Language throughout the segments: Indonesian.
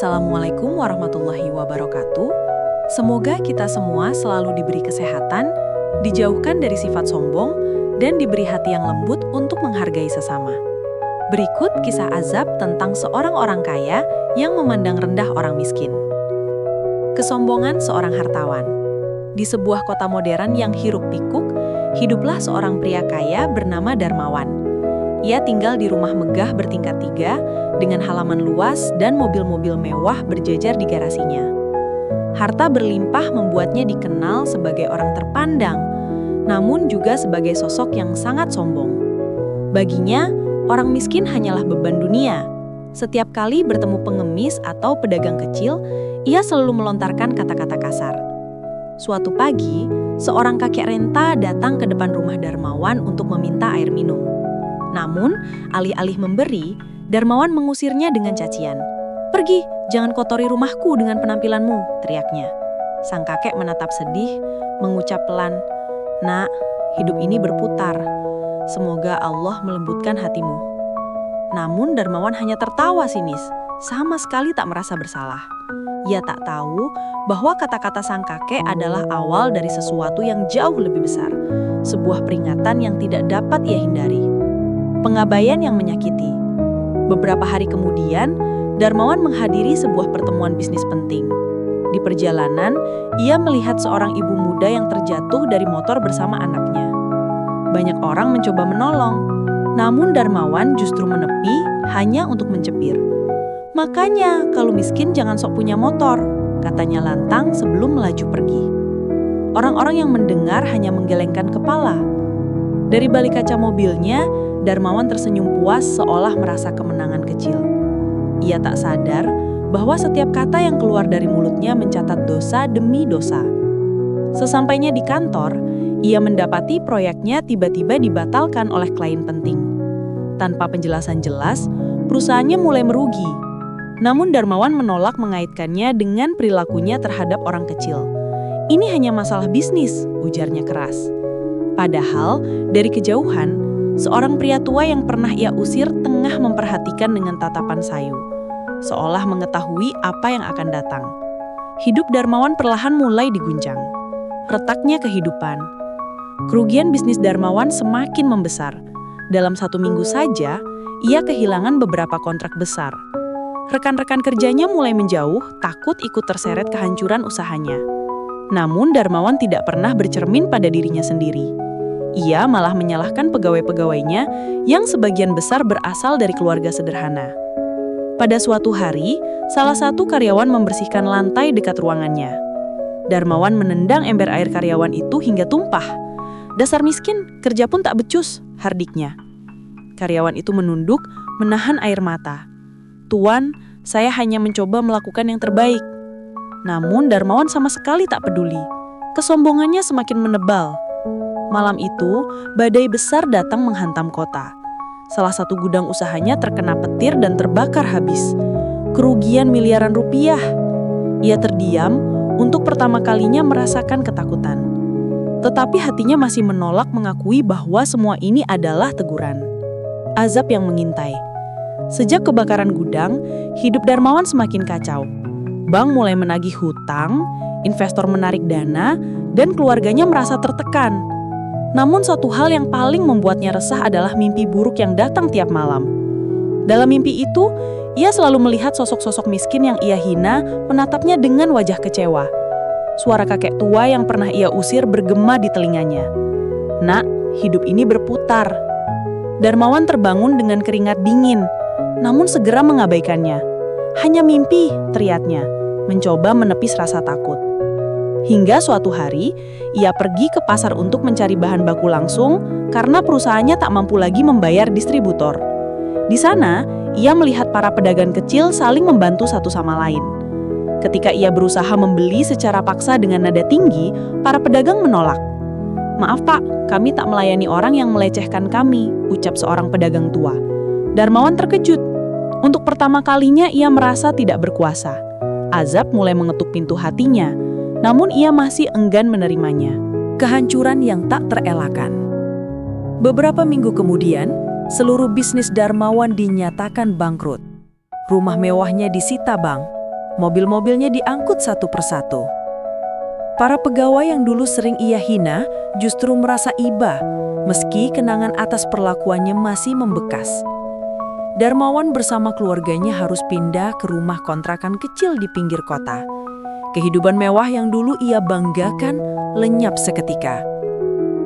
Assalamualaikum warahmatullahi wabarakatuh. Semoga kita semua selalu diberi kesehatan, dijauhkan dari sifat sombong, dan diberi hati yang lembut untuk menghargai sesama. Berikut kisah azab tentang seorang orang kaya yang memandang rendah orang miskin. Kesombongan seorang hartawan. Di sebuah kota modern yang hiruk-pikuk, hiduplah seorang pria kaya bernama Darmawan. Ia tinggal di rumah megah bertingkat 3 dengan halaman luas dan mobil-mobil mewah berjejer di garasinya. Harta berlimpah membuatnya dikenal sebagai orang terpandang, namun juga sebagai sosok yang sangat sombong. Baginya, orang miskin hanyalah beban dunia. Setiap kali bertemu pengemis atau pedagang kecil, ia selalu melontarkan kata-kata kasar. Suatu pagi, seorang kakek renta datang ke depan rumah Darmawan untuk meminta air minum. Namun, alih-alih memberi, Darmawan mengusirnya dengan cacian. "Pergi, jangan kotori rumahku dengan penampilanmu," teriaknya. Sang kakek menatap sedih, mengucap pelan, "Nak, hidup ini berputar. Semoga Allah melembutkan hatimu." Namun Darmawan hanya tertawa sinis, sama sekali tak merasa bersalah. Ia tak tahu bahwa kata-kata sang kakek adalah awal dari sesuatu yang jauh lebih besar, sebuah peringatan yang tidak dapat ia hindari. Pengabaian yang menyakiti. Beberapa hari kemudian, Darmawan menghadiri sebuah pertemuan bisnis penting. Di perjalanan, ia melihat seorang ibu muda yang terjatuh dari motor bersama anaknya. Banyak orang mencoba menolong, namun Darmawan justru menepi hanya untuk mencepir. "Makanya, kalau miskin jangan sok punya motor," katanya lantang sebelum melaju pergi. Orang-orang yang mendengar hanya menggelengkan kepala. Dari balik kaca mobilnya, Darmawan tersenyum puas seolah merasa kemenangan kecil. Ia tak sadar bahwa setiap kata yang keluar dari mulutnya mencatat dosa demi dosa. Sesampainya di kantor, ia mendapati proyeknya tiba-tiba dibatalkan oleh klien penting. Tanpa penjelasan jelas, perusahaannya mulai merugi. Namun Darmawan menolak mengaitkannya dengan perilakunya terhadap orang kecil. "Ini hanya masalah bisnis," ujarnya keras. Padahal, dari kejauhan, seorang pria tua yang pernah ia usir tengah memperhatikan dengan tatapan sayu, seolah mengetahui apa yang akan datang. Hidup Darmawan perlahan mulai diguncang. Retaknya kehidupan. Kerugian bisnis Darmawan semakin membesar. Dalam 1 minggu saja, ia kehilangan beberapa kontrak besar. Rekan-rekan kerjanya mulai menjauh, takut ikut terseret kehancuran usahanya. Namun Darmawan tidak pernah bercermin pada dirinya sendiri. Ia malah menyalahkan pegawai-pegawainya yang sebagian besar berasal dari keluarga sederhana. Pada suatu hari, salah satu karyawan membersihkan lantai dekat ruangannya. Darmawan menendang ember air karyawan itu hingga tumpah. "Dasar miskin, kerja pun tak becus," hardiknya. Karyawan itu menunduk, menahan air mata. "Tuan, saya hanya mencoba melakukan yang terbaik." Namun Darmawan sama sekali tak peduli. Kesombongannya semakin menebal. Malam itu, badai besar datang menghantam kota. Salah satu gudang usahanya terkena petir dan terbakar habis. Kerugian miliaran rupiah. Ia terdiam, untuk pertama kalinya merasakan ketakutan. Tetapi hatinya masih menolak mengakui bahwa semua ini adalah teguran. Azab yang mengintai. Sejak kebakaran gudang, hidup Darmawan semakin kacau. Bank mulai menagih hutang, investor menarik dana, dan keluarganya merasa tertekan. Namun satu hal yang paling membuatnya resah adalah mimpi buruk yang datang tiap malam. Dalam mimpi itu, ia selalu melihat sosok-sosok miskin yang ia hina menatapnya dengan wajah kecewa. Suara kakek tua yang pernah ia usir bergema di telinganya. "Nak, hidup ini berputar." Darmawan terbangun dengan keringat dingin, namun segera mengabaikannya. "Hanya mimpi," teriaknya, mencoba menepis rasa takut. Hingga suatu hari, ia pergi ke pasar untuk mencari bahan baku langsung karena perusahaannya tak mampu lagi membayar distributor. Di sana, ia melihat para pedagang kecil saling membantu satu sama lain. Ketika ia berusaha membeli secara paksa dengan nada tinggi, para pedagang menolak. "Maaf Pak, kami tak melayani orang yang melecehkan kami," ucap seorang pedagang tua. Darmawan terkejut. Untuk pertama kalinya ia merasa tidak berkuasa. Azab mulai mengetuk pintu hatinya. Namun ia masih enggan menerimanya. Kehancuran yang tak terelakkan. Beberapa minggu kemudian, seluruh bisnis Darmawan dinyatakan bangkrut. Rumah mewahnya disita bank, Mobil-mobilnya diangkut satu persatu. Para pegawai yang dulu sering ia hina justru merasa iba, meski kenangan atas perlakuannya masih membekas. Darmawan bersama keluarganya harus pindah ke rumah kontrakan kecil di pinggir kota. Kehidupan mewah yang dulu ia banggakan lenyap seketika.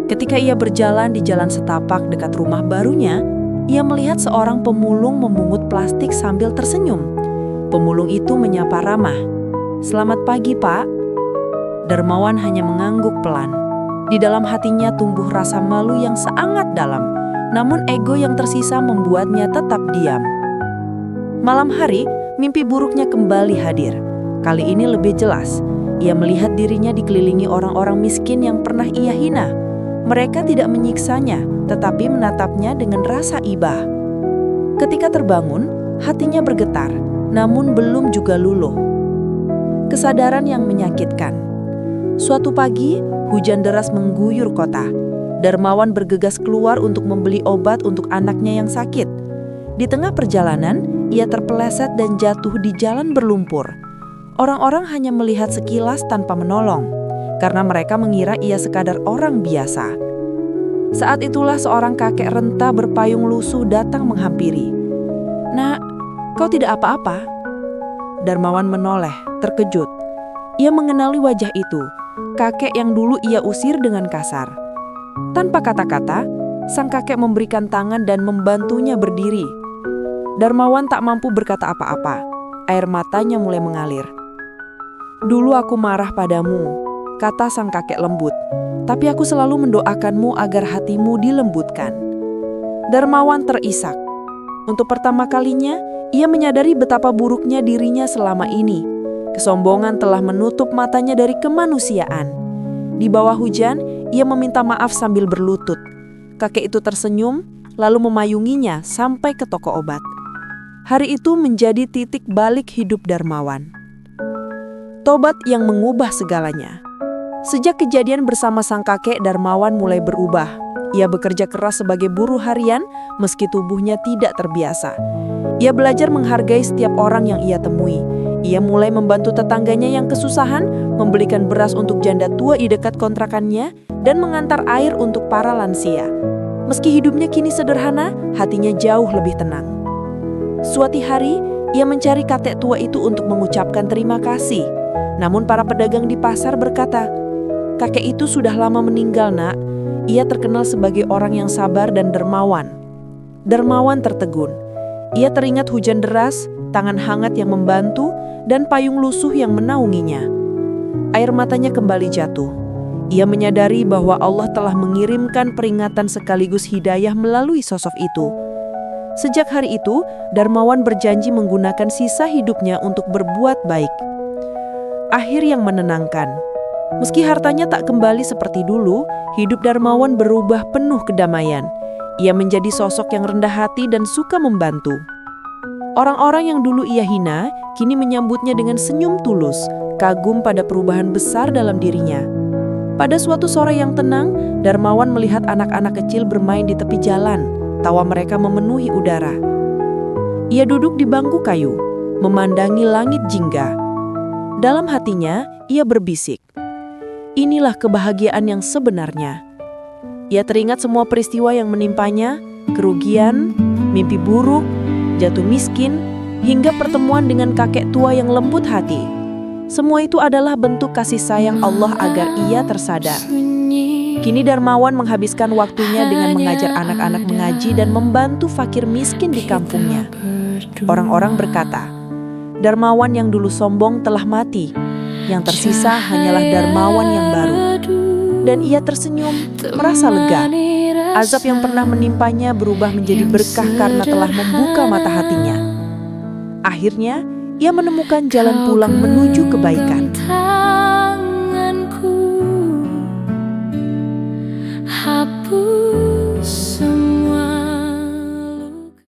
Ketika ia berjalan di jalan setapak dekat rumah barunya, ia melihat seorang pemulung memungut plastik sambil tersenyum. Pemulung itu menyapa ramah, "Selamat pagi, Pak." Darmawan hanya mengangguk pelan. Di dalam hatinya tumbuh rasa malu yang sangat dalam, namun ego yang tersisa membuatnya tetap diam. Malam hari, mimpi buruknya kembali hadir. Kali ini lebih jelas. Ia melihat dirinya dikelilingi orang-orang miskin yang pernah ia hina. Mereka tidak menyiksanya, tetapi menatapnya dengan rasa iba. Ketika terbangun, hatinya bergetar, namun belum juga luluh. Kesadaran yang menyakitkan. Suatu pagi, hujan deras mengguyur kota. Darmawan bergegas keluar untuk membeli obat untuk anaknya yang sakit. Di tengah perjalanan, ia terpeleset dan jatuh di jalan berlumpur. Orang-orang hanya melihat sekilas tanpa menolong, karena mereka mengira ia sekadar orang biasa. Saat itulah seorang kakek renta berpayung lusuh datang menghampiri. "Nak, kau tidak apa-apa?" Darmawan menoleh, terkejut. Ia mengenali wajah itu, kakek yang dulu ia usir dengan kasar. Tanpa kata-kata, sang kakek memberikan tangan dan membantunya berdiri. Darmawan tak mampu berkata apa-apa. Air matanya mulai mengalir. "Dulu aku marah padamu," kata sang kakek lembut. "Tapi aku selalu mendoakanmu agar hatimu dilembutkan." Darmawan terisak. Untuk pertama kalinya, ia menyadari betapa buruknya dirinya selama ini. Kesombongan telah menutup matanya dari kemanusiaan. Di bawah hujan, ia meminta maaf sambil berlutut. Kakek itu tersenyum, lalu memayunginya sampai ke toko obat. Hari itu menjadi titik balik hidup Darmawan. Tobat yang mengubah segalanya. Sejak kejadian bersama sang kakek, Darmawan mulai berubah. Ia bekerja keras sebagai buruh harian meski tubuhnya tidak terbiasa. Ia belajar menghargai setiap orang yang ia temui. Ia mulai membantu tetangganya yang kesusahan, membelikan beras untuk janda tua di dekat kontrakannya, dan mengantar air untuk para lansia. Meski hidupnya kini sederhana, hatinya jauh lebih tenang. Suatu hari, ia mencari kakek tua itu untuk mengucapkan terima kasih. Namun para pedagang di pasar berkata, "Kakek itu sudah lama meninggal, Nak. Ia terkenal sebagai orang yang sabar dan dermawan." Darmawan tertegun. Ia teringat hujan deras, tangan hangat yang membantu, dan payung lusuh yang menaunginya. Air matanya kembali jatuh. Ia menyadari bahwa Allah telah mengirimkan peringatan sekaligus hidayah melalui sosok itu. Sejak hari itu, Darmawan berjanji menggunakan sisa hidupnya untuk berbuat baik. Akhir yang menenangkan. Meski hartanya tak kembali seperti dulu, hidup Darmawan berubah penuh kedamaian. Ia menjadi sosok yang rendah hati dan suka membantu. Orang-orang yang dulu ia hina, kini menyambutnya dengan senyum tulus, kagum pada perubahan besar dalam dirinya. Pada suatu sore yang tenang, Darmawan melihat anak-anak kecil bermain di tepi jalan. Tawa mereka memenuhi udara. Ia duduk di bangku kayu, memandangi langit jingga. Dalam hatinya, ia berbisik, "Inilah kebahagiaan yang sebenarnya." Ia teringat semua peristiwa yang menimpanya, kerugian, mimpi buruk, jatuh miskin, hingga pertemuan dengan kakek tua yang lembut hati. Semua itu adalah bentuk kasih sayang Allah agar ia tersadar. Kini Darmawan menghabiskan waktunya dengan mengajar anak-anak mengaji dan membantu fakir miskin di kampungnya. Orang-orang berkata, Darmawan yang dulu sombong telah mati, yang tersisa hanyalah Darmawan yang baru. Dan ia tersenyum, merasa lega. Azab yang pernah menimpanya berubah menjadi berkah karena telah membuka mata hatinya. Akhirnya, ia menemukan jalan pulang menuju kebaikan. Hapus